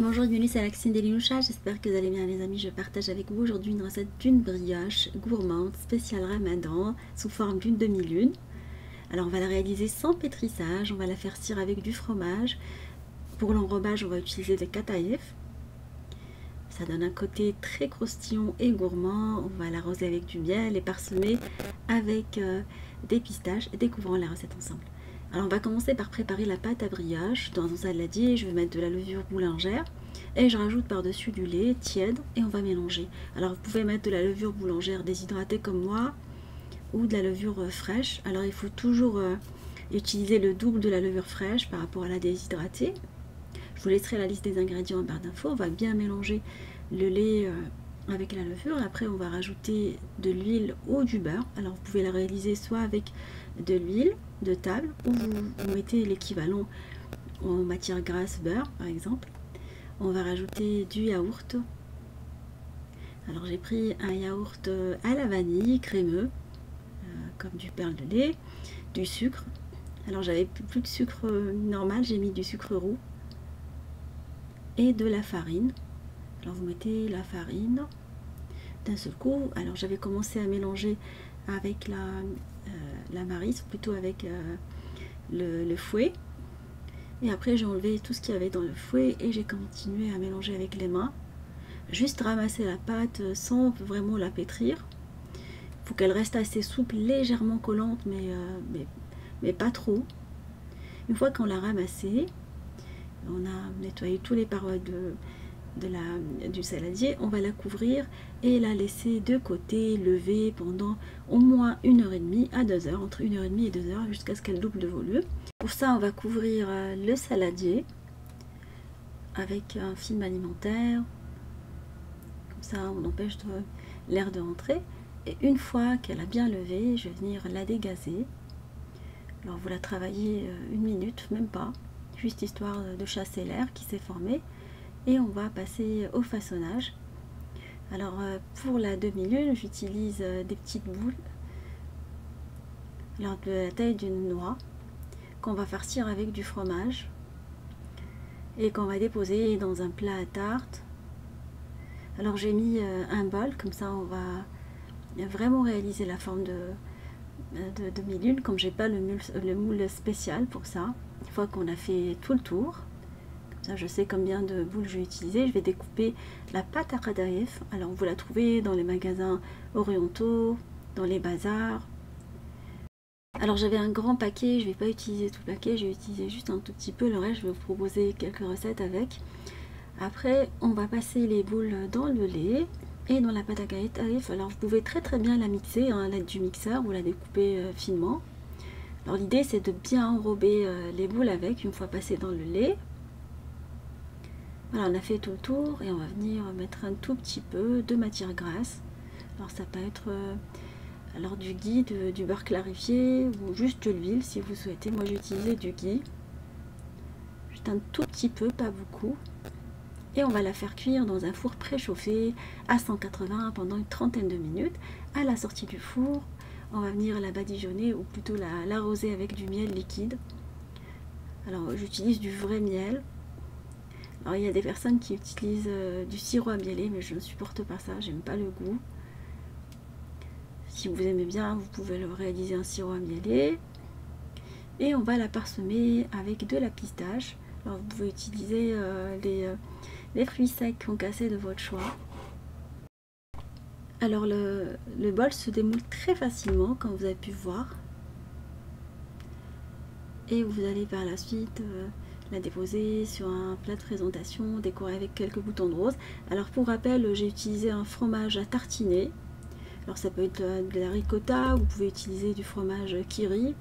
Bonjour et bienvenue, c'est Alexine Delinoucha, j'espère que vous allez bien les amis. Je partage avec vous aujourd'hui une recette d'une brioche gourmande spéciale ramadan sous forme d'une demi-lune. Alors on va la réaliser sans pétrissage, on va la farcir avec du fromage. Pour l'enrobage on va utiliser des kataïef. Ça donne un côté très croustillant et gourmand. On va l'arroser avec du miel et parsemer avec des pistaches. Découvrons la recette ensemble. Alors on va commencer par préparer la pâte à brioche. Dans un saladier, je vais mettre de la levure boulangère et je rajoute par-dessus du lait tiède et on va mélanger. Alors vous pouvez mettre de la levure boulangère déshydratée comme moi ou de la levure fraîche. Alors il faut toujours utiliser le double de la levure fraîche par rapport à la déshydratée. Je vous laisserai la liste des ingrédients en barre d'infos. On va bien mélanger le lait avec la levure. Après on va rajouter de l'huile ou du beurre. Alors vous pouvez la réaliser soit avec de l'huile de table ou vous mettez l'équivalent en matière grasse beurre par exemple. On va rajouter du yaourt. Alors j'ai pris un yaourt à la vanille crémeux comme du perle de lait, du sucre. Alors j'avais plus de sucre normal, j'ai mis du sucre roux et de la farine. Alors vous mettez la farine d'un seul coup. Alors j'avais commencé à mélanger avec la maryse, plutôt avec le fouet. Et après j'ai enlevé tout ce qu'il y avait dans le fouet et j'ai continué à mélanger avec les mains. Juste ramasser la pâte sans vraiment la pétrir. Il faut qu'elle reste assez souple, légèrement collante, mais pas trop. Une fois qu'on l'a ramassée, on a nettoyé tous les parois du saladier, on va la couvrir et la laisser de côté, lever pendant au moins 1h30 à 2h, entre 1h30 et 2h, jusqu'à ce qu'elle double de volume. Pour ça, on va couvrir le saladier avec un film alimentaire, comme ça on empêche l'air de rentrer. Et une fois qu'elle a bien levé, je vais venir la dégazer. Alors vous la travaillez 1 minute, même pas, juste histoire de chasser l'air qui s'est formé. Et on va passer au façonnage. Alors pour la demi-lune, j'utilise des petites boules, alors de la taille d'une noix, qu'on va farcir avec du fromage et qu'on va déposer dans un plat à tarte. Alors j'ai mis un bol, comme ça on va vraiment réaliser la forme de demi-lune, comme j'ai pas le moule spécial pour ça. Une fois qu'on a fait tout le tour, ça, je sais combien de boules je vais utiliser. Je vais découper la pâte à kataïef. Alors vous la trouvez dans les magasins orientaux, dans les bazars. Alors j'avais un grand paquet, je ne vais pas utiliser tout le paquet, je vais utiliser juste un tout petit peu. Le reste, je vais vous proposer quelques recettes avec. Après, on va passer les boules dans le lait et dans la pâte à kataïef. Alors vous pouvez très bien la mixer à l'aide du mixeur ou la découper finement. Alors l'idée, c'est de bien enrober les boules avec, une fois passées dans le lait. Voilà, on a fait tout le tour et on va venir mettre un tout petit peu de matière grasse. Alors ça peut être alors du ghee, du beurre clarifié ou juste de l'huile si vous souhaitez. Moi j'ai utilisé du ghee, juste un tout petit peu, pas beaucoup. Et on va la faire cuire dans un four préchauffé à 180 pendant une trentaine de minutes. À la sortie du four, on va venir la badigeonner ou plutôt l'arroser avec du miel liquide. Alors j'utilise du vrai miel. Alors il y a des personnes qui utilisent du sirop à mieler, mais je ne supporte pas ça, j'aime pas le goût. Si vous aimez bien, vous pouvez le réaliser un sirop à mieler. Et on va la parsemer avec de la pistache. Alors vous pouvez utiliser les fruits secs concassés de votre choix. Alors le bol se démoule très facilement, comme vous avez pu voir. Et vous allez par la suite la déposer sur un plat de présentation décoré avec quelques boutons de rose. Alors pour rappel, j'ai utilisé un fromage à tartiner. Alors ça peut être de la ricotta, vous pouvez utiliser du fromage Kiri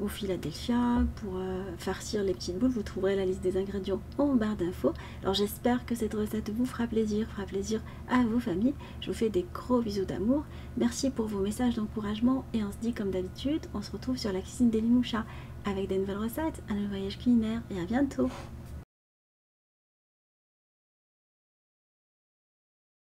ou Philadelphia pour farcir les petites boules. Vous trouverez la liste des ingrédients en barre d'infos. Alors j'espère que cette recette vous fera plaisir à vos familles. Je vous fais des gros bisous d'amour. Merci pour vos messages d'encouragement et on se dit comme d'habitude, on se retrouve sur la cuisine Delinoucha avec des nouvelles recettes, un nouveau voyage culinaire et à bientôt.